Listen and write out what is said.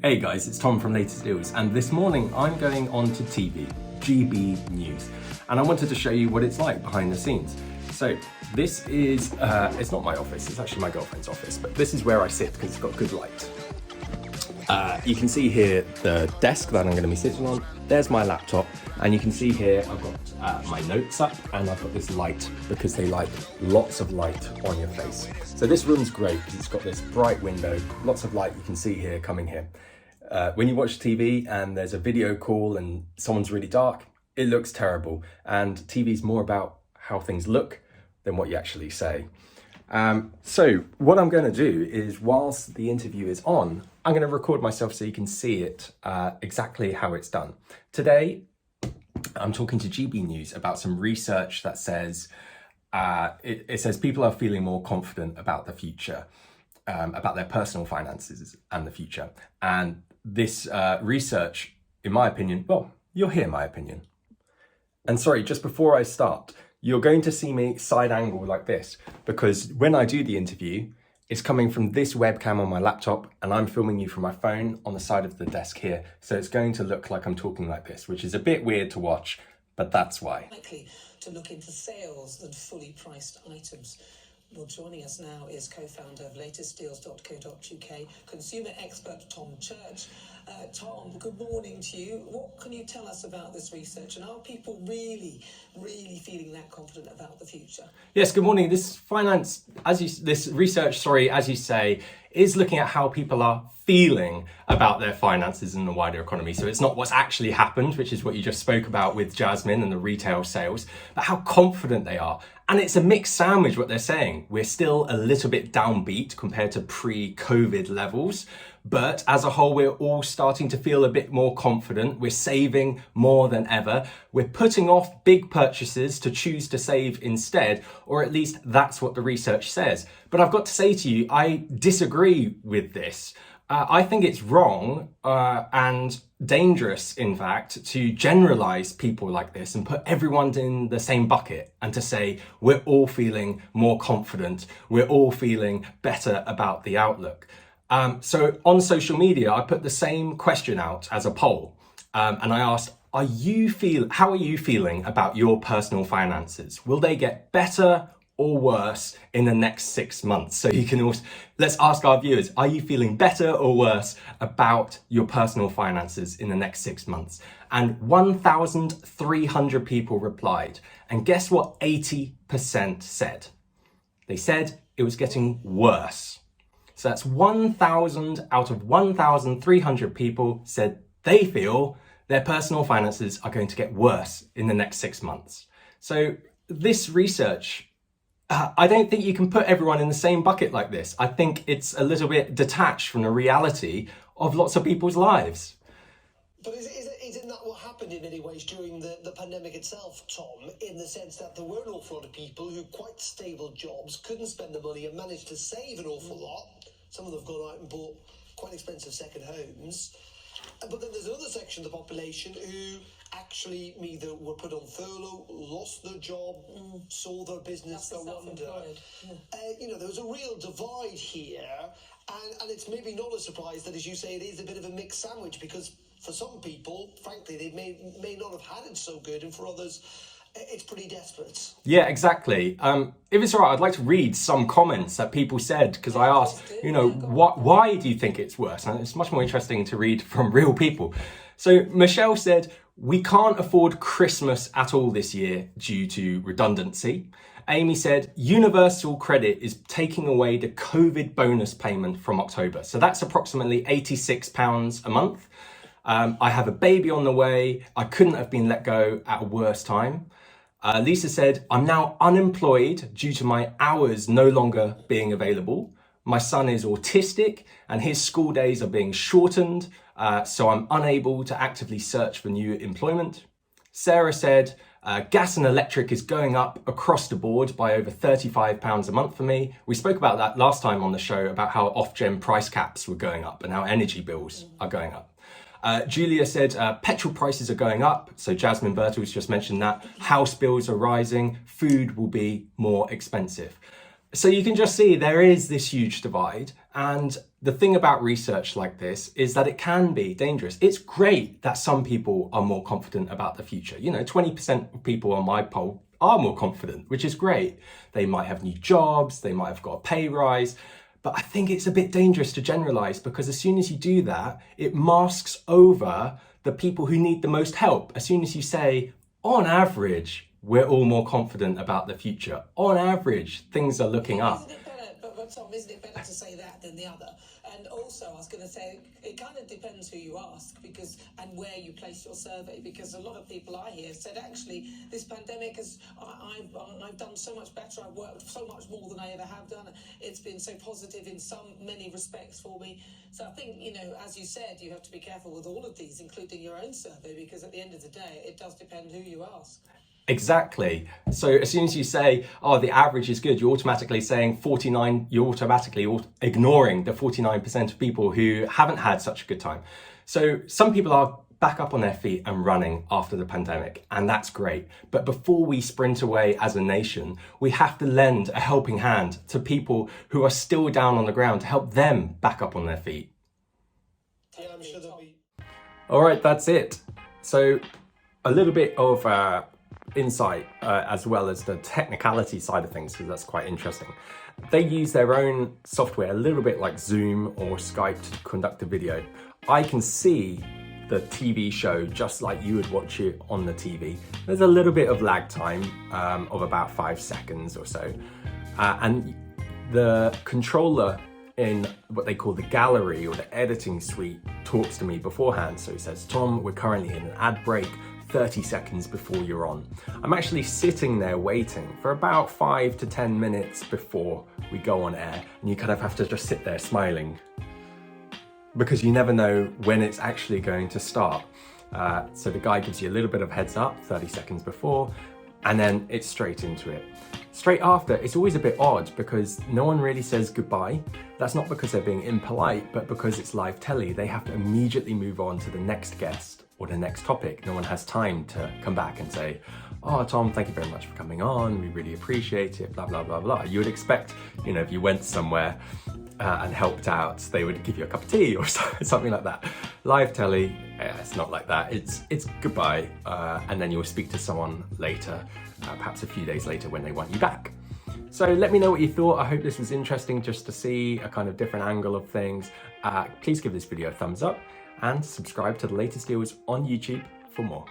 Hey guys, it's Tom from Latest Deals, and this morning I'm going on to TV, GB News, and I wanted to show you what it's like behind the scenes. So this is, it's not my office, it's actually my girlfriend's office, but this is where I sit because it's got good light. You can see here the desk that I'm going to be sitting on, there's my laptop, and you can see here I've got my notes up and I've got this light because they like lots of light on your face. So this room's great because it's got this bright window, lots of light you can see here coming here. When you watch TV and there's a video call and someone's really dark, it looks terrible. And TV's more about how things look than what you actually say. So what I'm going to do is, whilst the interview is on, I'm going to record myself so you can see it exactly how it's done. Today, I'm talking to GB News about some research that says, it says people are feeling more confident about the future, about their personal finances and the future. And this research, in my opinion, well, you'll hear my opinion. And sorry, just before I start, you're going to see me side angle like this because when I do the interview, it's coming from this webcam on my laptop and I'm filming you from my phone on the side of the desk here. So it's going to look like I'm talking like this, which is a bit weird to watch, but that's why. Likely to look into sales than fully priced items. Well, joining us now is co-founder of latestdeals.co.uk, consumer expert Tom Church. Tom, good morning to you. What can you tell us about this research, and are people really feeling that confident about the future? Yes, good morning. This research, as you say, is looking at how people are feeling about their finances in the wider economy. So it's not what's actually happened, which is what you just spoke about with Jasmine and the retail sales, but how confident they are. And it's a mixed sandwich what they're saying. We're still a little bit downbeat compared to pre-COVID levels, but as a whole, we're all starting to feel a bit more confident. We're saving more than ever. We're putting off big purchases to choose to save instead, or at least that's what the research says. But I've got to say to you, I disagree with this. I think it's wrong and dangerous, in fact, to generalize people like this and put everyone in the same bucket and to say we're all feeling more confident, we're all feeling better about the outlook. So on social media, I put the same question out as a poll and I asked, how are you feeling about your personal finances? Will they get better or worse in the next 6 months? So you can also, let's ask our viewers, are you feeling better or worse about your personal finances in the next 6 months? And 1,300 people replied. And guess what 80% said? They said it was getting worse. So that's 1,000 out of 1,300 people said they feel their personal finances are going to get worse in the next 6 months. So this research, I don't think you can put everyone in the same bucket like this. I think it's a little bit detached from the reality of lots of people's lives. But isn't that what happened in many ways during the pandemic itself, Tom, in the sense that there were an awful lot of people who had quite stable jobs, couldn't spend the money and managed to save an awful lot. Some of them have gone out and bought quite expensive second homes. But then there's another section of the population who actually either were put on furlough, lost their job, saw their business go under. There was a real divide here, and it's maybe not a surprise that, as you say, it is a bit of a mixed sandwich, because for some people, frankly, they may not have had it so good, and for others, it's pretty desperate. Yeah, exactly. If it's all right, I'd like to read some comments that people said, because I asked, why do you think it's worse? And it's much more interesting to read from real people. So Michelle said, we can't afford Christmas at all this year due to redundancy. Amy said, Universal Credit is taking away the COVID bonus payment from October. So that's approximately £86 a month. I have a baby on the way. I couldn't have been let go at a worse time. Lisa said, I'm now unemployed due to my hours no longer being available. My son is autistic and his school days are being shortened, so I'm unable to actively search for new employment. Sarah said, gas and electric is going up across the board by over £35 a month for me. We spoke about that last time on the show, about how Ofgem price caps were going up and how energy bills are going up. Julia said petrol prices are going up. So Jasmine Birtles just mentioned that. House bills are rising. Food will be more expensive. So you can just see there is this huge divide. And the thing about research like this is that it can be dangerous. It's great that some people are more confident about the future. 20% of people on my poll are more confident, which is great. They might have new jobs, they might have got a pay rise, but I think it's a bit dangerous to generalize, because as soon as you do that, it masks over the people who need the most help. As soon as you say, on average, we're all more confident about the future. On average, things are looking up. Isn't it better, but Tom, isn't it better to say that than the other? And also, I was going to say, it kind of depends who you ask, and where you place your survey, because a lot of people I hear said, actually, this pandemic I've done so much better, I've worked so much more than I ever have done. It's been so positive in many respects for me. So I think, as you said, you have to be careful with all of these, including your own survey, because at the end of the day, it does depend who you ask. Exactly. So as soon as you say, oh, the average is good, you're automatically saying 49, you're automatically ignoring the 49% of people who haven't had such a good time. So some people are back up on their feet and running after the pandemic, and that's great. But before we sprint away as a nation, we have to lend a helping hand to people who are still down on the ground to help them back up on their feet. Yeah, I'm sure there'll be. All right, that's it. So a little bit of insight as well as the technicality side of things, because that's quite interesting. They use their own software, a little bit like Zoom or Skype, to conduct a video. I can see the TV show just like you would watch it on the TV. There's a little bit of lag time of about 5 seconds or so. And the controller in what they call the gallery or the editing suite talks to me beforehand. So he says, Tom, we're currently in an ad break, 30 seconds before you're on. I'm actually sitting there waiting for about 5 to 10 minutes before we go on air, and you kind of have to just sit there smiling, because you never know when it's actually going to start. So the guy gives you a little bit of heads up 30 seconds before, and then it's straight into it. Straight after, it's always a bit odd because no one really says goodbye. That's not because they're being impolite, but because it's live telly, they have to immediately move on to the next guest or the next topic. No one has time to come back and say, oh, Tom, thank you very much for coming on. We really appreciate it, blah, blah, blah, blah. You would expect, if you went somewhere and helped out, they would give you a cup of tea or something like that. Live telly, it's not like that. It's goodbye, and then you'll speak to someone later, perhaps a few days later when they want you back. So let me know what you thought. I hope this was interesting just to see a kind of different angle of things. Please give this video a thumbs up and subscribe to The Latest Deals on YouTube for more.